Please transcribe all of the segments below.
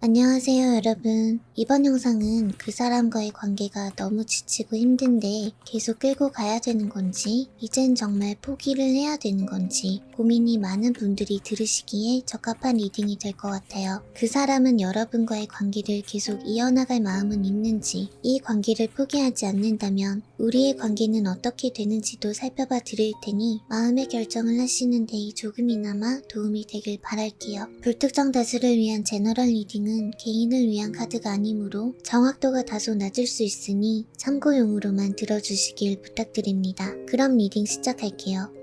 안녕하세요, 여러분. 이번 영상은 그 사람과의 관계가 너무 지치고 힘든데 계속 끌고 가야 되는 건지, 이젠 정말 포기를 해야 되는 건지 고민이 많은 분들이 들으시기에 적합한 리딩이 될 것 같아요. 그 사람은 여러분과의 관계를 계속 이어나갈 마음은 있는지, 이 관계를 포기하지 않는다면 우리의 관계는 어떻게 되는지도 살펴봐 드릴 테니 마음의 결정을 하시는데 조금이나마 도움이 되길 바랄게요. 불특정 다수를 위한 제너럴 리딩은 개인을 위한 카드가 아니므로 정확도가 다소 낮을 수 있으니 참고용으로만 들어주시길 부탁드립니다. 그럼 리딩 시작할게요.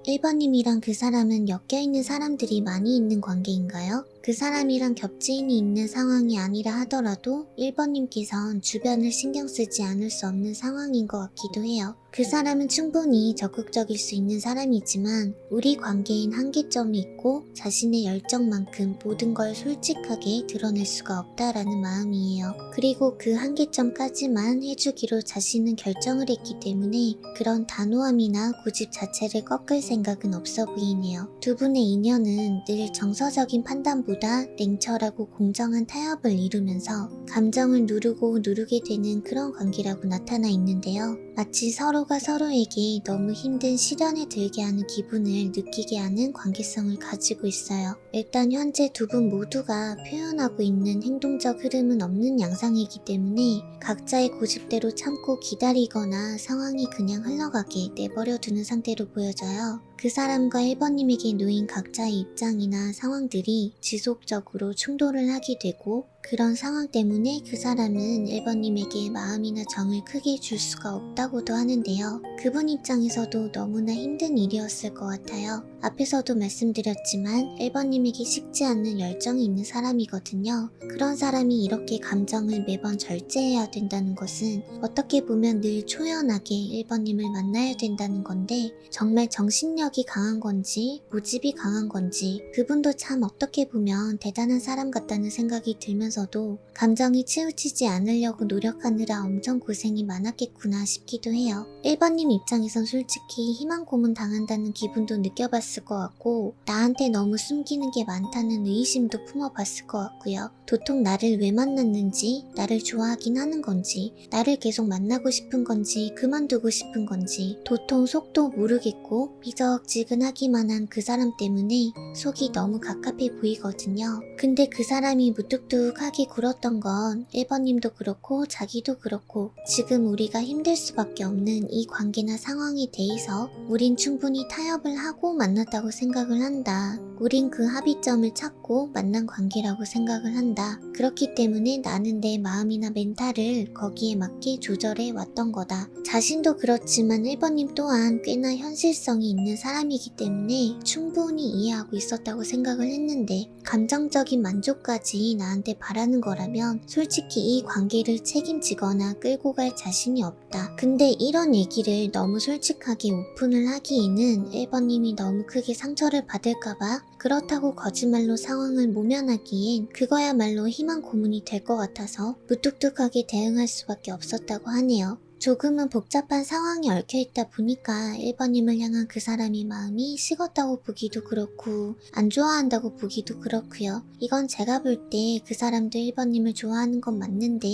1번님이랑 그 사람은 엮여있는 사람들이 많이 있는 관계인가요? 그 사람이랑 겹지인이 있는 상황이 아니라 하더라도 1번님께선 주변을 신경 쓰지 않을 수 없는 상황인 것 같기도 해요. 그 사람은 충분히 적극적일 수 있는 사람이지만 우리 관계엔 한계점이 있고 자신의 열정만큼 모든 걸 솔직하게 드러낼 수가 없다라는 마음이에요. 그리고 그 한계점까지만 해주기로 자신은 결정을 했기 때문에 그런 단호함이나 고집 자체를 꺾을 생각은 없어 보이네요. 두 분의 인연은 늘 정서적인 판단보다 냉철하고 공정한 타협을 이루면서 감정을 누르고 누르게 되는 그런 관계라고 나타나 있는데요. 마치 서로가 서로에게 너무 힘든 시련에 들게 하는 기분을 느끼게 하는 관계성을 가지고 있어요. 일단 현재 두 분 모두가 표현하고 있는 행동적 흐름은 없는 양상이기 때문에 각자의 고집대로 참고 기다리거나 상황이 그냥 흘러가게 내버려 두는 상태로 보여져요. 그 사람과 1번님에게 놓인 각자의 입장이나 상황들이 지속적으로 충돌을 하게 되고 그런 상황 때문에 그 사람은 1번님에게 마음이나 정을 크게 줄 수가 없다고도 하는데요. 그분 입장에서도 너무나 힘든 일이었을 것 같아요. 앞에서도 말씀드렸지만 1번님에게 식지 않는 열정이 있는 사람이거든요. 그런 사람이 이렇게 감정을 매번 절제해야 된다는 것은 어떻게 보면 늘 초연하게 1번님을 만나야 된다는 건데 정말 정신력이 강한 건지 고집이 강한 건지 그분도 참 어떻게 보면 대단한 사람 같다는 생각이 들면서도 감정이 치우치지 않으려고 노력하느라 엄청 고생이 많았겠구나 싶기도 해요. 1번님 입장에선 솔직히 희망 고문 당한다는 기분도 느껴봤을 것 같고 나한테 너무 숨기는 게 많다는 의심도 품어봤을 것 같고요. 도통 나를 왜 만났는지, 나를 좋아하긴 하는 건지, 나를 계속 만나고 싶은 건지, 그만두고 싶은 건지 도통 속도 모르겠고 미적지근하기만 한 그 사람 때문에 속이 너무 갑갑해 보이거든요. 근데 그 사람이 무뚝뚝하게 굴었던 건 1번님도 그렇고 자기도 그렇고 지금 우리가 힘들 수밖에 없는 이 관계나 상황에 대해서 우린 충분히 타협을 하고 만났다고 생각을 한다. 우린 그 합의점을 찾고 만난 관계라고 생각을 한다. 그렇기 때문에 나는 내 마음이나 멘탈을 거기에 맞게 조절해 왔던 거다. 자신도 그렇지만 1번님 또한 꽤나 현실성이 있는 사람이기 때문에 충분히 이해하고 있었다고 생각을 했는데 감정적인 만족까지 나한테 바라는 거라면 솔직히 이 관계를 책임지거나 끌고 갈 자신이 없다. 근데 이런 얘기를 너무 솔직하게 오픈을 하기에는 1번님이 너무 크게 상처를 받을까봐 그렇다고 거짓말로 상황을 모면하기엔 그거야말로 희망 고문이 될 것 같아서 무뚝뚝하게 대응할 수밖에 없었다고 하네요. 조금은 복잡한 상황이 얽혀있다 보니까 1번님을 향한 그 사람의 마음이 식었다고 보기도 그렇고 안 좋아한다고 보기도 그렇고요. 이건 제가 볼 때 그 사람도 1번님을 좋아하는 건 맞는데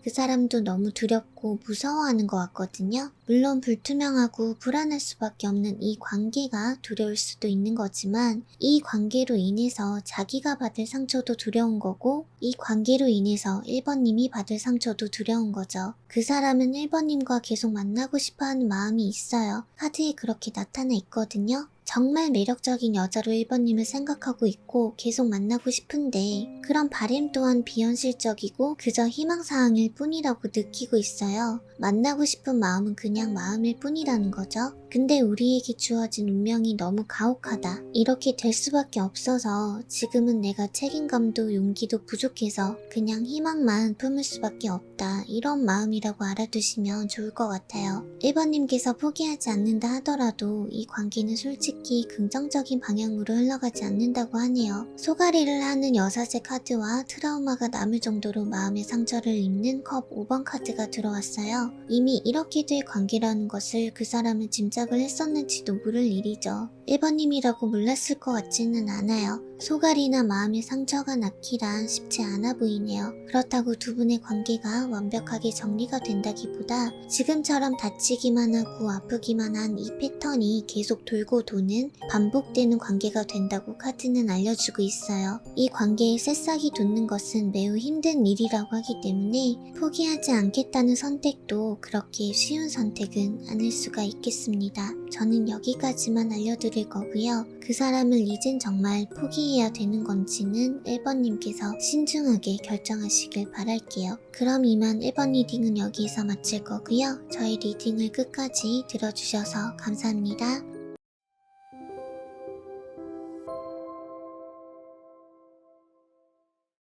그 사람도 너무 두렵고 무서워하는 것 같거든요. 물론 불투명하고 불안할 수밖에 없는 이 관계가 두려울 수도 있는 거지만 이 관계로 인해서 자기가 받을 상처도 두려운 거고 이 관계로 인해서 1번님이 받을 상처도 두려운 거죠. 그 사람은 1번님과 계속 만나고 싶어하는 마음이 있어요. 카드에 그렇게 나타나 있거든요. 정말 매력적인 여자로 1번님을 생각하고 있고 계속 만나고 싶은데 그런 바램 또한 비현실적이고 그저 희망사항일 뿐이라고 느끼고 있어요. 만나고 싶은 마음은 그냥 마음일 뿐이라는 거죠. 근데 우리에게 주어진 운명이 너무 가혹하다. 이렇게 될 수밖에 없어서 지금은 내가 책임감도 용기도 부족해서 그냥 희망만 품을 수밖에 없다. 이런 마음이라고 알아두시면 좋을 것 같아요. 1번님께서 포기하지 않는다 하더라도 이 관계는 솔직히 긍정적인 방향으로 흘러가지 않는다고 하네요. 소가리를 하는 여사제 카드와 트라우마가 남을 정도로 마음의 상처를 입는 컵 5번 카드가 들어왔어요. 이미 이렇게 될 관계라는 것을 그 사람은 짐작 시작을 했었는지도 모를 일이죠. 1번님이라고 몰랐을 것 같지는 않아요. 소갈이나 마음의 상처가 낳기란 쉽지 않아 보이네요. 그렇다고 두 분의 관계가 완벽하게 정리가 된다기보다 지금처럼 다치기만 하고 아프기만 한 이 패턴이 계속 돌고 도는 반복되는 관계가 된다고 카드는 알려주고 있어요. 이 관계에 새싹이 돋는 것은 매우 힘든 일이라고 하기 때문에 포기하지 않겠다는 선택도 그렇게 쉬운 선택은 아닐 수가 있겠습니다. 저는 여기까지만 알려드릴 거고요. 그 사람을 이젠 정말 포기해야 되는 건지는 1번님께서 신중하게 결정하시길 바랄게요. 그럼 이만 1번 리딩은 여기서 마칠 거고요. 저희 리딩을 끝까지 들어주셔서 감사합니다.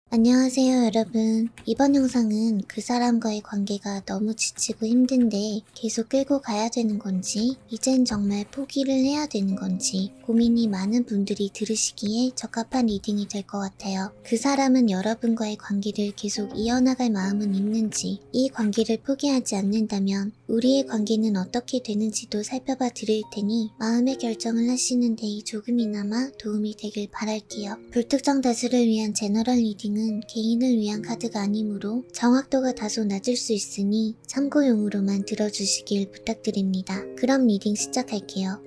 안녕하세요 여러분. 이번 영상은 그 사람과의 관계가 너무 지치고 힘든데 계속 끌고 가야 되는 건지 이젠 정말 포기를 해야 되는 건지 고민이 많은 분들이 들으시기에 적합한 리딩이 될 것 같아요. 그 사람은 여러분과의 관계를 계속 이어나갈 마음은 있는지, 이 관계를 포기하지 않는다면 우리의 관계는 어떻게 되는지도 살펴봐 드릴 테니 마음의 결정을 하시는데 조금이나마 도움이 되길 바랄게요. 불특정 다수를 위한 제너럴 리딩은 개인을 위한 카드가 아니므로 정확도가 다소 낮을 수 있으니 참고용으로만 들어주시길 부탁드립니다. 그럼 리딩 시작할게요.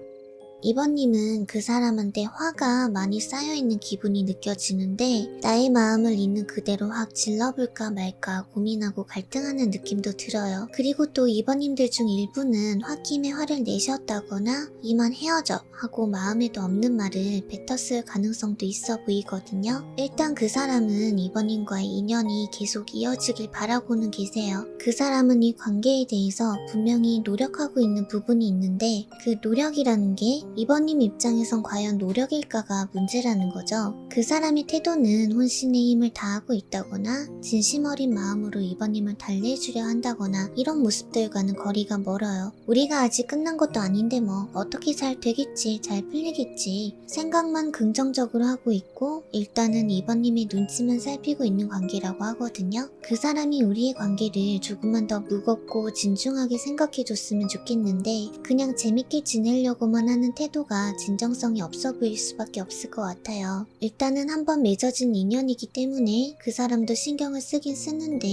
2번님은 그 사람한테 화가 많이 쌓여있는 기분이 느껴지는데 나의 마음을 있는 그대로 확 질러볼까 말까 고민하고 갈등하는 느낌도 들어요. 그리고 또 2번님들 중 일부는 홧김에 화를 내셨다거나 이만 헤어져 하고 마음에도 없는 말을 뱉었을 가능성도 있어 보이거든요. 일단 그 사람은 2번님과의 인연이 계속 이어지길 바라고는 계세요. 그 사람은 이 관계에 대해서 분명히 노력하고 있는 부분이 있는데 그 노력이라는 게 2번님 입장에선 과연 노력일까가 문제라는 거죠. 그 사람의 태도는 혼신의 힘을 다하고 있다거나 진심 어린 마음으로 2번님을 달래주려 한다거나 이런 모습들과는 거리가 멀어요. 우리가 아직 끝난 것도 아닌데 뭐 어떻게 잘 되겠지, 잘 풀리겠지 생각만 긍정적으로 하고 있고 일단은 2번님의 눈치만 살피고 있는 관계라고 하거든요. 그 사람이 우리의 관계를 조금만 더 무겁고 진중하게 생각해줬으면 좋겠는데 그냥 재밌게 지내려고만 하는 태도가 진정성이 없어 보일 수밖에 없을 것 같아요. 일단은 한번 맺어진 인연이기 때문에 그 사람도 신경을 쓰긴 쓰는데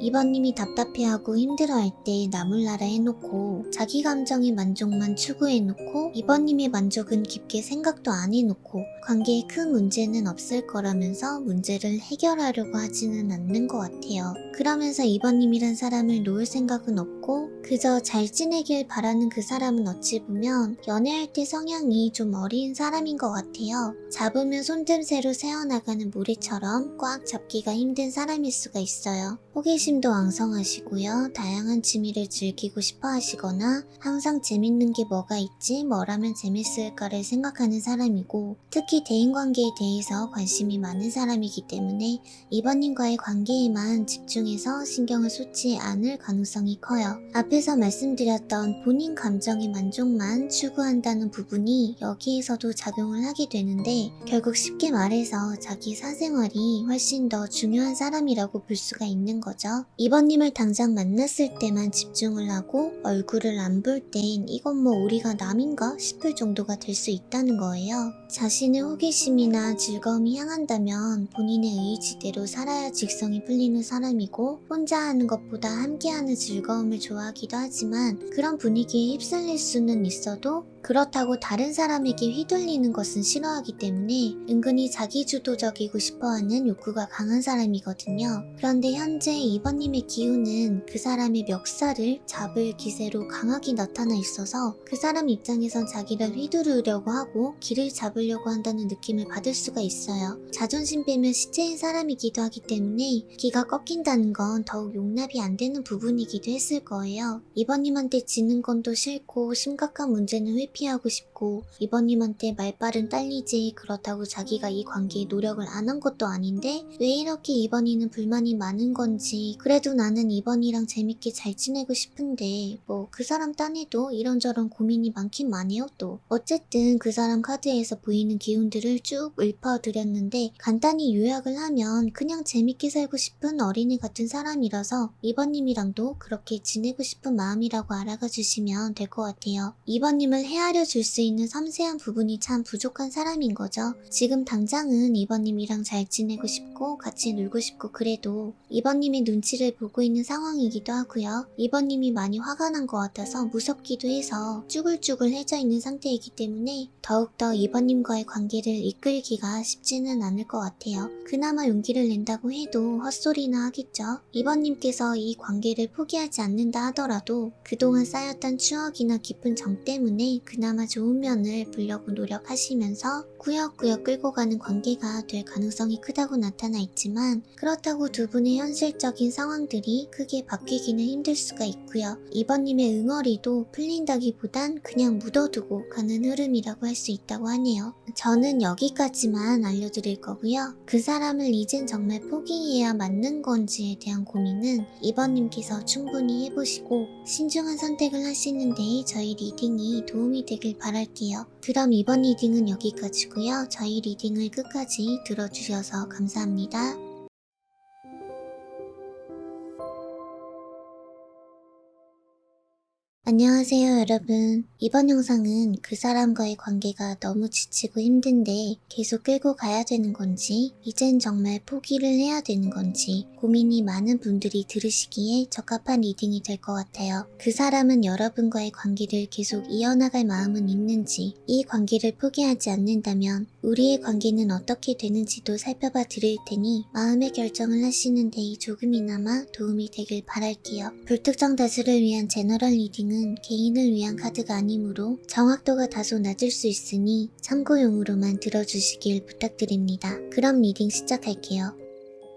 2번님이 답답해하고 힘들어할 때 나몰라라 해놓고 자기 감정의 만족만 추구해놓고 2번님의 만족은 깊게 생각도 안 해놓고 관계에 큰 문제는 없을 거라면서 문제를 해결하려고 하지는 않는 것 같아요. 그러면서 2번님이란 사람을 놓을 생각은 없고 그저 잘 지내길 바라는 그 사람은 어찌 보면 연애할 때 성향이 좀 어린 사람인 것 같아요. 잡으면 손듦새로 새어나가는 모래처럼 꽉 잡기가 힘든 사람일 수가 있어요. 호기심도 왕성하시고요. 다양한 취미를 즐기고 싶어 하시거나 항상 재밌는 게 뭐가 있지, 뭐라면 재밌을까를 생각하는 사람이고 특히 대인관계에 대해서 관심이 많은 사람이기 때문에 2번님과의 관계에만 집중해서 신경을 쏟지 않을 가능성이 커요. 앞에서 말씀드렸던 본인 감정의 만족만 추구한다는 부분이 여기에서도 작용을 하게 되는데 결국 쉽게 말해서 자기 사생활이 훨씬 더 중요한 사람이라고 볼 수가 있는 거죠. 2번님을 당장 만났을 때만 집중을 하고 얼굴을 안 볼 땐 이건 뭐 우리가 남인가 싶을 정도가 될 수 있다는 거예요. 자신의 호기심이나 즐거움이 향한다면 본인의 의지대로 살아야 직성이 풀리는 사람이고 혼자 하는 것보다 함께하는 즐거움을 좋아하기도 하지만 그런 분위기에 휩쓸릴 수는 있어도 그렇다고 다른 사람에게 휘둘리는 것은 싫어하기 때문에 은근히 자기주도적이고 싶어하는 욕구가 강한 사람이거든요. 그런데 현재 2번님의 기운은 그 사람의 멱살을 잡을 기세로 강하게 나타나 있어서 그 사람 입장에선 자기를 휘두르려고 하고 길을 잡으려고 한다는 느낌을 받을 수가 있어요. 자존심 빼면 시체인 사람이기도 하기 때문에 기가 꺾인다는 건 더욱 용납이 안 되는 부분이기도 했을 거예요. 2번님한테 지는 건 또 싫고 심각한 문제는 회피하고 싶고 2번님한테 말빨은 딸리지 그렇다고 자기가 이 관계에 노력을 안 한 것도 아닌데 왜 이렇게 2번이는 불만이 많은 건지 그래도 나는 2번이랑 재밌게 잘 지내고 싶은데 뭐 그 사람 딴에도 이런저런 고민이 많긴 많아요 또. 어쨌든 그 사람 카드에서 보이는 기운들을 쭉 읊어드렸는데 간단히 요약을 하면 그냥 재밌게 살고 싶은 어린애 같은 사람이라서 2번님이랑도 그렇게 지내고 싶은 마음이라고 알아가 주시면 될 것 같아요. 2번님을 헤아려 줄 수 있는 섬세한 부분이 참 부족한 사람인 거죠. 지금 당장은 2번님이랑 잘 지내고 싶고 같이 놀고 싶고 그래도 2번님의 눈치를 보고 있는 상황이기도 하고요. 2번님이 많이 화가 난 것 같아서 무섭기도 해서 쭈글쭈글해져 있는 상태이기 때문에 더욱더 2번님과의 관계를 이끌기가 쉽지는 않을 것 같아요. 그나마 용기를 낸다고 해도 헛소리나 하겠죠. 2번님께서 이 관계를 포기하지 않는다 하더라도 그동안 쌓였던 추억이나 깊은 정 때문에 그나마 좋은 면을 보려고 노력하시면서 꾸역꾸역 끌고 가는 관계가 될 가능성이 크다고 나타나 있지만 그렇다고 두 분의 현실적인 상황들이 크게 바뀌기는 힘들 수가 있고요. 2번님의 응어리도 풀린다기보단 그냥 묻어두고 가는 흐름이라고 할 수 있다고 하네요. 저는 여기까지만 알려드릴 거고요. 그 사람을 이젠 정말 포기해야 맞는 건지에 대한 고민은 2번님께서 충분히 해보시고 신중한 선택을 하시는 데 저희 리딩이 도움이 되길 바랄게요. 그럼 이번 리딩은 여기까지고요. 저희 리딩을 끝까지 들어주셔서 감사합니다. 안녕하세요 여러분. 이번 영상은 그 사람과의 관계가 너무 지치고 힘든데 계속 끌고 가야 되는 건지 이젠 정말 포기를 해야 되는 건지 고민이 많은 분들이 들으시기에 적합한 리딩이 될 것 같아요. 그 사람은 여러분과의 관계를 계속 이어나갈 마음은 있는지 이 관계를 포기하지 않는다면 우리의 관계는 어떻게 되는지도 살펴봐 드릴 테니 마음의 결정을 하시는 데 조금이나마 도움이 되길 바랄게요. 불특정 다수를 위한 제너럴 리딩은 개인을 위한 카드가 아니므로 정확도가 다소 낮을 수 있으니 참고용으로만 들어주시길 부탁드립니다. 그럼 리딩 시작할게요.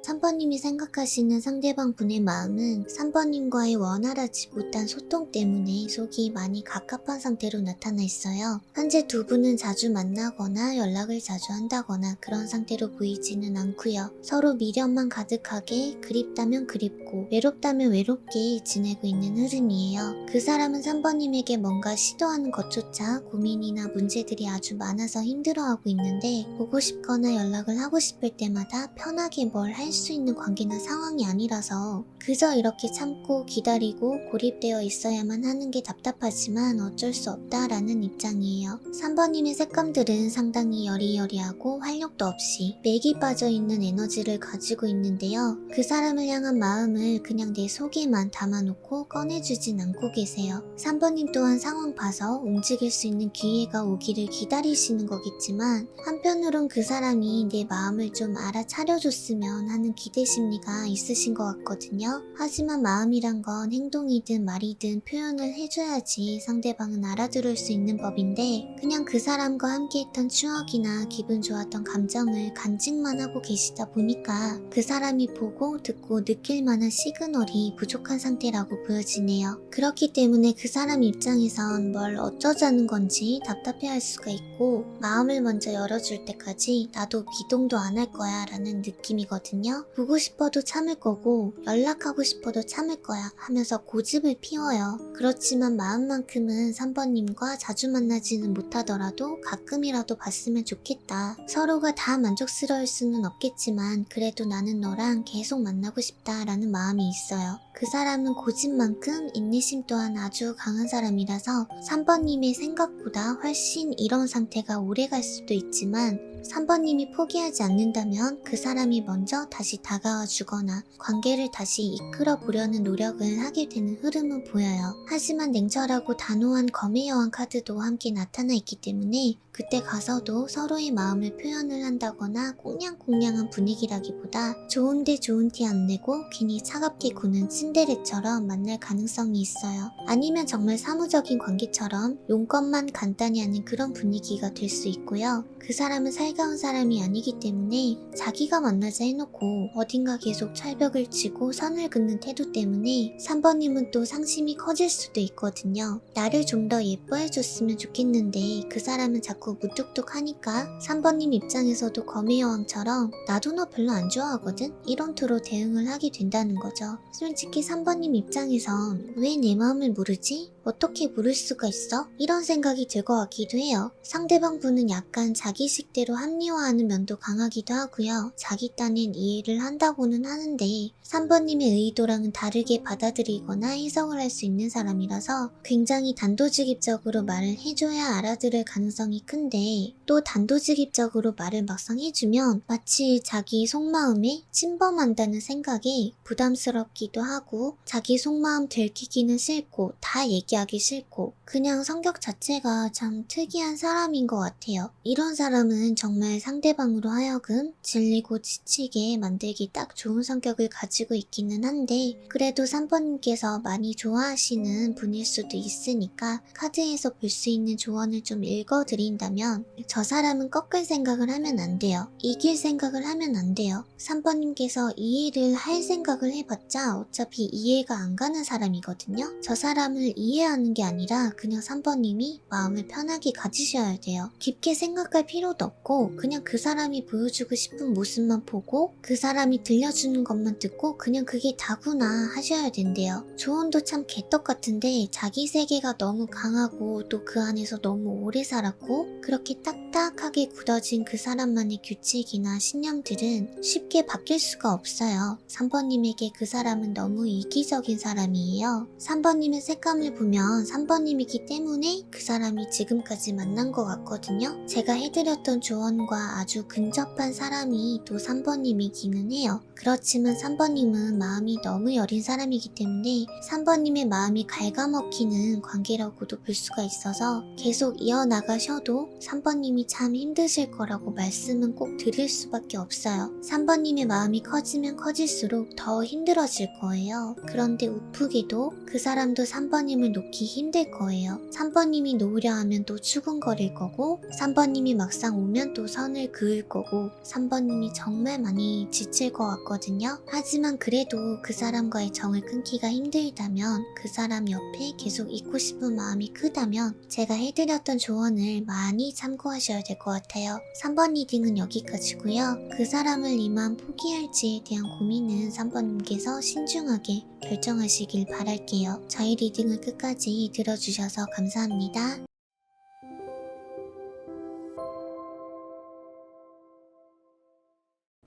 3번님이 생각하시는 상대방 분의 마음은 3번님과의 원활하지 못한 소통 때문에 속이 많이 갑갑한 상태로 나타나 있어요. 현재 두 분은 자주 만나거나 연락을 자주 한다거나 그런 상태로 보이지는 않고요. 서로 미련만 가득하게 그립다면 그립고 외롭다면 외롭게 지내고 있는 흐름이에요. 그 사람은 3번님에게 뭔가 시도하는 것조차 고민이나 문제들이 아주 많아서 힘들어하고 있는데 보고 싶거나 연락을 하고 싶을 때마다 편하게 뭘 할 수 있는 관계나 상황이 아니라서 그저 이렇게 참고 기다리고 고립되어 있어야만 하는 게 답답하지만 어쩔 수 없다라는 입장이에요. 3번님의 색감들은 상당히 여리여리하고 활력도 없이 맥이 빠져있는 에너지를 가지고 있는데요. 그 사람을 향한 마음을 그냥 내 속에만 담아놓고 꺼내주진 않고 계세요. 3번님 또한 상황 봐서 움직일 수 있는 기회가 오기를 기다리시는 거겠지만 한편으론 그 사람이 내 마음을 좀 알아차려줬으면 하는 기대 심리가 있으신 것 같거든요. 하지만 마음이란 건 행동이든 말이든 표현을 해줘야지 상대방은 알아들을 수 있는 법인데 그냥 그 사람과 함께했던 추억이나 기분 좋았던 감정을 간직만 하고 계시다 보니까 그 사람이 보고 듣고 느낄 만한 시그널이 부족한 상태라고 보여지네요. 그렇기 때문에 그 사람 입장에선 뭘 어쩌자는 건지 답답해할 수가 있고 마음을 먼저 열어줄 때까지 나도 미동도 안 할 거야 라는 느낌이거든요. 보고 싶어도 참을 거고 연락하고 싶어도 참을 거야 하면서 고집을 피워요. 그렇지만 마음만큼은 3번님과 자주 만나지는 못하더라도 가끔이라도 봤으면 좋겠다. 서로가 다 만족스러울 수는 없겠지만 그래도 나는 너랑 계속 만나고 싶다 라는 마음이 있어요. 그 사람은 고집만큼 인내심 또한 아주 강한 사람이라서 3번님의 생각보다 훨씬 이런 상태가 오래 갈 수도 있지만 3번님이 포기하지 않는다면 그 사람이 먼저 다시 다가와 주거나 관계를 다시 이끌어 보려는 노력을 하게 되는 흐름은 보여요. 하지만 냉철하고 단호한 검의 여왕 카드도 함께 나타나 있기 때문에 그때 가서도 서로의 마음을 표현을 한다거나 꽁냥꽁냥한 분위기라기보다 좋은데 좋은 티 안 내고 괜히 차갑게 구는 친데레처럼 만날 가능성이 있어요. 아니면 정말 사무적인 관계처럼 용건만 간단히 하는 그런 분위기가 될 수 있고요. 그 사람은 살가운 사람이 아니기 때문에 자기가 만나자 해놓고 어딘가 계속 철벽을 치고 선을 긋는 태도 때문에 3번님은 또 상심이 커질 수도 있거든요. 나를 좀 더 예뻐해줬으면 좋겠는데 그 사람은 자꾸 무뚝뚝하니까 3번님 입장에서도 검의 여왕처럼 나도 너 별로 안 좋아하거든? 이런 투로 대응을 하게 된다는 거죠. 솔직히 3번님 입장에선 왜 내 마음을 모르지? 어떻게 모를 수가 있어? 이런 생각이 들 것 같기도 해요. 상대방 분은 약간 자기식대로 합리화하는 면도 강하기도 하고요. 자기 딴엔 이해를 한다고는 하는데 3번님의 의도랑은 다르게 받아들이거나 해석을 할 수 있는 사람이라서 굉장히 단도직입적으로 말을 해줘야 알아들을 가능성이 큰데 또 단도직입적으로 말을 막상 해주면 마치 자기 속마음에 침범한다는 생각에 부담스럽기도 하고 자기 속마음 들키기는 싫고 다 얘기하기 싫고 그냥 성격 자체가 참 특이한 사람인 것 같아요. 이런 사람은 정말 상대방으로 하여금 질리고 지치게 만들기 딱 좋은 성격을 가지고 있기는 한데 그래도 3번님께서 많이 좋아하시는 분일 수도 있으니까 카드에서 볼 수 있는 조언을 좀 읽어드린다면 저 사람은 꺾을 생각을 하면 안 돼요. 이길 생각을 하면 안 돼요. 3번님께서 이해를 할 생각을 해봤자 어차피 이해가 안 가는 사람이거든요. 저 사람을 이해하는 게 아니라 그냥 3번님이 마음을 편하게 가지셔야 돼요. 깊게 생각할 필요도 없고 그냥 그 사람이 보여주고 싶은 모습만 보고 그 사람이 들려주는 것만 듣고 그냥 그게 다구나 하셔야 된대요. 조언도 참 개떡 같은데 자기 세계가 너무 강하고 또 그 안에서 너무 오래 살았고 그렇게 딱딱하게 굳어진 그 사람만의 규칙이나 신념들은 쉽게 바뀔 수가 없어요. 3번님에게 그 사람은 너무 이기적인 사람이에요. 3번님의 색감을 보면 3번님이기 때문에 그 사람이 지금까지 만난 것 같거든요. 제가 해드렸던 조언과 아주 근접한 사람이 또 3번님이기는 해요. 그렇지만 3번님은 마음이 너무 여린 사람이기 때문에 3번님의 마음이 갉아먹히는 관계라고도 볼 수가 있어서 계속 이어나가셔도 3번님이 참 힘드실 거라고 말씀은 꼭 드릴 수밖에 없어요. 3번님의 마음이 커지면 커질수록 더 힘들어질 거예요. 그런데 우프게도 그 사람도 3번님을 놓기 힘들 거예요. 3번님이 놓으려 하면 또 추궁거릴 거고 3번님이 막상 오면 또 선을 그을 거고 3번님이 정말 많이 지칠 것 같거든요. 하지만 그래도 그 사람과의 정을 끊기가 힘들다면 그 사람 옆에 계속 있고 싶은 마음이 크다면 제가 해드렸던 조언을 많이 참고하셔야 될 것 같아요. 3번 리딩은 여기까지고요. 그 사람을 이만 포기할지에 대한 고민은 3번님께서 신중하게 결정하시길 바랄게요. 저희 리딩을 끝까지 들어주셔서 감사합니다.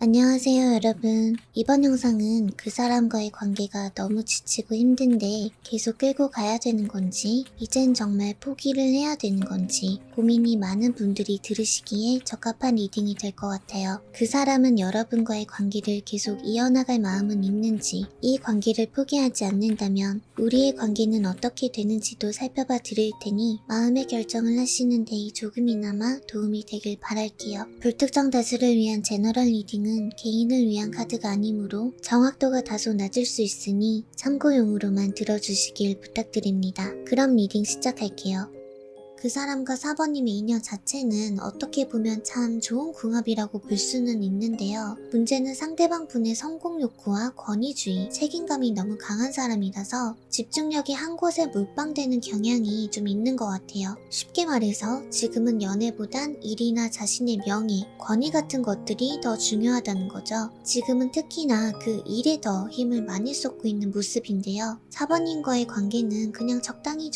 안녕하세요 여러분. 이번 영상은 그 사람과의 관계가 너무 지치고 힘든데 계속 끌고 가야 되는 건지 이젠 정말 포기를 해야 되는 건지 고민이 많은 분들이 들으시기에 적합한 리딩이 될 것 같아요. 그 사람은 여러분과의 관계를 계속 이어나갈 마음은 있는지 이 관계를 포기하지 않는다면 우리의 관계는 어떻게 되는지도 살펴봐 드릴 테니 마음의 결정을 하시는데 조금이나마 도움이 되길 바랄게요. 불특정 다수를 위한 제너럴 리딩은 개인을 위한 카드가 아니므로 정확도가 다소 낮을 수 있으니 참고용으로만 들어주시길 부탁드립니다. 그럼 리딩 시작할게요. 그 사람과 4번님의 인연 자체는 어떻게 보면 참 좋은 궁합이라고 볼 수는 있는데요. 문제는 상대방 분의 성공 욕구와 권위주의, 책임감이 너무 강한 사람이라서 집중력이 한 곳에 몰빵되는 경향이 좀 있는 것 같아요. 쉽게 말해서 지금은 연애보단 일이나 자신의 명예, 권위 같은 것들이 더 중요하다는 거죠. 지금은 특히나 그 일에 더 힘을 많이 쏟고 있는 모습인데요. 4번님과의 관계는 그냥 적당히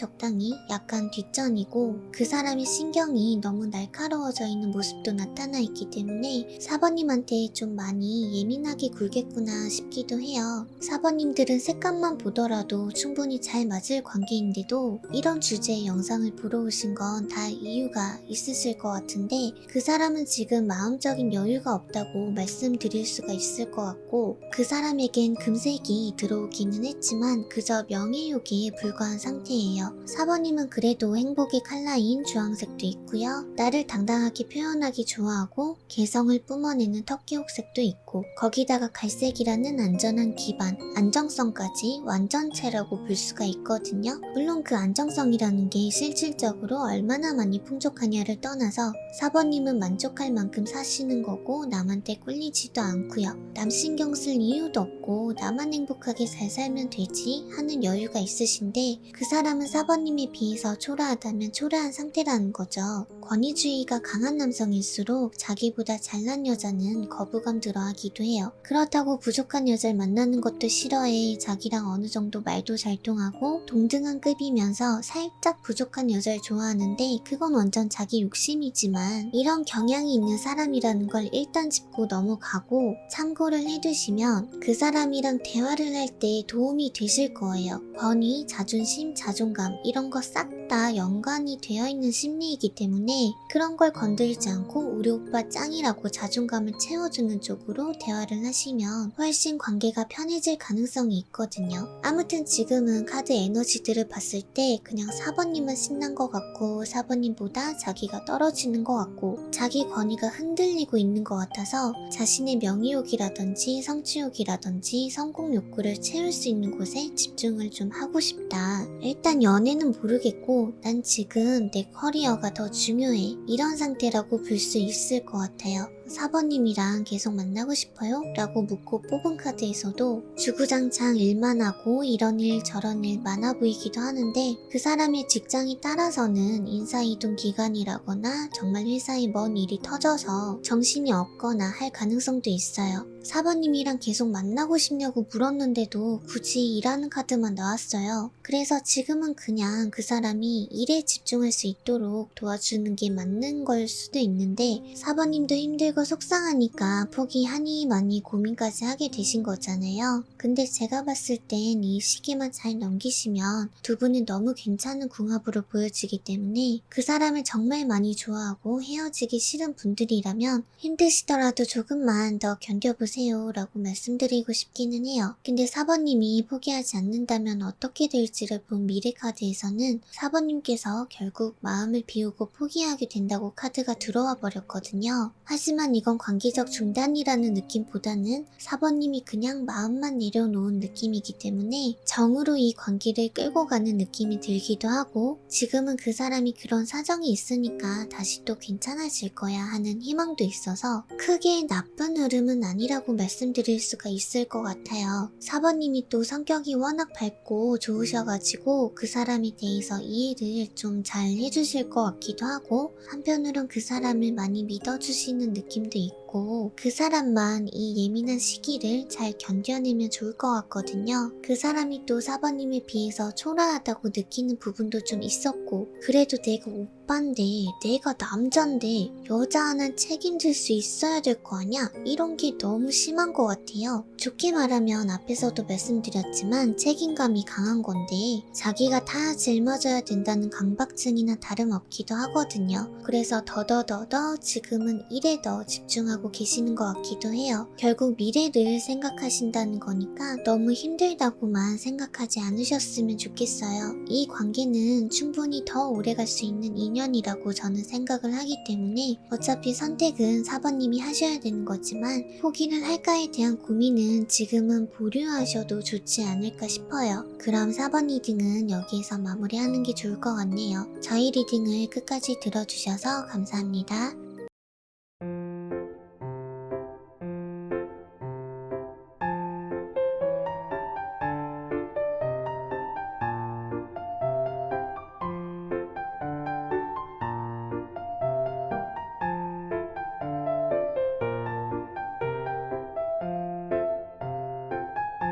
약간 뒷전이고 그 사람의 신경이 너무 날카로워져 있는 모습도 나타나 있기 때문에 4번님한테 좀 많이 예민하게 굴겠구나 싶기도 해요. 4번님들은 색감만 보더라도 충분히 잘 맞을 관계인데도 이런 주제의 영상을 보러 오신 건 다 이유가 있으실 것 같은데 그 사람은 지금 마음적인 여유가 없다고 말씀드릴 수가 있을 것 같고 그 사람에겐 금색이 들어오기는 했지만 그저 명예욕에 불과한 상태예요. 4번님은 그래도 행복의 칼 찰나인 주황색도 있고요. 나를 당당하게 표현하기 좋아하고 개성을 뿜어내는 터키옥색도 있고 거기다가 갈색이라는 안전한 기반, 안정성까지 완전체라고 볼 수가 있거든요. 물론 그 안정성이라는 게 실질적으로 얼마나 많이 풍족하냐를 떠나서 4번님은 만족할 만큼 사시는 거고 남한테 꿀리지도 않고요. 남 신경 쓸 이유도 없고 나만 행복하게 잘 살면 되지 하는 여유가 있으신데 그 사람은 4번님에 비해서 초라하다면 초라한 상태라는 거죠. 권위주의가 강한 남성일수록 자기보다 잘난 여자는 거부감 들어하기도 해요. 그렇다고 부족한 여자를 만나는 것도 싫어해. 자기랑 어느 정도 말도 잘 통하고 동등한 급이면서 살짝 부족한 여자를 좋아하는데 그건 완전 자기 욕심이지만 이런 경향이 있는 사람이라는 걸 일단 짚고 넘어가고 참고를 해두시면 그 사람이랑 대화를 할 때 도움이 되실 거예요. 권위, 자존심, 자존감 이런 거 싹 다 연관이 되어 있는 심리이기 때문에 그런 걸 건드리지 않고 우리 오빠 짱이라고 자존감을 채워주는 쪽으로 대화를 하시면 훨씬 관계가 편해질 가능성이 있거든요. 아무튼 지금은 카드 에너지들을 봤을 때 그냥 4번님은 신난 것 같고 4번님보다 자기가 떨어지는 것 같고 자기 권위가 흔들리고 있는 것 같아서 자신의 명예욕이라든지 성취욕이라든지 성공 욕구를 채울 수 있는 곳에 집중을 좀 하고 싶다. 일단 연애는 모르겠고 난 지금 내 커리어가 더 중요해. 이런 상태라고 볼 수 있을 것 같아요. 4번님이랑 계속 만나고 싶어요? 라고 묻고 뽑은 카드에서도 주구장창 일만 하고 이런 일 저런 일 많아 보이기도 하는데 그 사람의 직장이 따라서는 인사이동 기간이라거나 정말 회사에 먼 일이 터져서 정신이 없거나 할 가능성도 있어요. 4번님이랑 계속 만나고 싶냐고 물었는데도 굳이 일하는 카드만 나왔어요. 그래서 지금은 그냥 그 사람이 일에 집중할 수 있도록 도와주는 게 맞는 걸 수도 있는데 4번님도 힘들고 속상하니까 포기하니 많이 고민까지 하게 되신 거잖아요. 근데 제가 봤을 땐 이 시기만 잘 넘기시면 두 분은 너무 괜찮은 궁합으로 보여지기 때문에 그 사람을 정말 많이 좋아하고 헤어지기 싫은 분들이라면 힘드시더라도 조금만 더 견뎌보세요 라고 말씀드리고 싶기는 해요. 근데 4번님이 포기하지 않는다면 어떻게 될지를 본 미래 카드에서는 4번님께서 결국 마음을 비우고 포기하게 된다고 카드가 들어와 버렸거든요. 하지만 이건 관계적 중단이라는 느낌보다는 4번님이 그냥 마음만 내려놓은 느낌이기 때문에 정으로 이 관계를 끌고 가는 느낌이 들기도 하고 지금은 그 사람이 그런 사정이 있으니까 다시 또 괜찮아질 거야 하는 희망도 있어서 크게 나쁜 흐름은 아니라고 말씀드릴 수가 있을 것 같아요. 4번님이 또 성격이 워낙 밝고 좋으셔가지고 그 사람에 대해서 이해를 좀 잘 해주실 것 같기도 하고 한편으론 그 사람을 많이 믿어주시는 느낌도 있고 그 사람만 이 예민한 시기를 잘 견뎌내면 좋을 것 같거든요. 그 사람이 또 4번님에 비해서 초라하다고 느끼는 부분도 좀 있었고 그래도 내가 오빠인데 내가 남잔데 여자 하나는 책임질 수 있어야 될 거 아냐? 이런 게 너무 심한 것 같아요. 좋게 말하면 앞에서도 말씀드렸지만 책임감이 강한 건데 자기가 다 짊어져야 된다는 강박증이나 다름없기도 하거든요. 그래서 더더더더 지금은 일에 더 집중하고 계시는 것 같기도 해요. 결국 미래를 생각하신다는 거니까 너무 힘들다고만 생각하지 않으셨으면 좋겠어요. 이 관계는 충분히 더 오래 갈 수 있는 인연이라고 저는 생각을 하기 때문에 어차피 선택은 4번님이 하셔야 되는 거지만 포기를 할까에 대한 고민은 지금은 보류하셔도 좋지 않을까 싶어요. 그럼 4번 리딩은 여기에서 마무리하는 게 좋을 것 같네요. 저희 리딩을 끝까지 들어주셔서 감사합니다.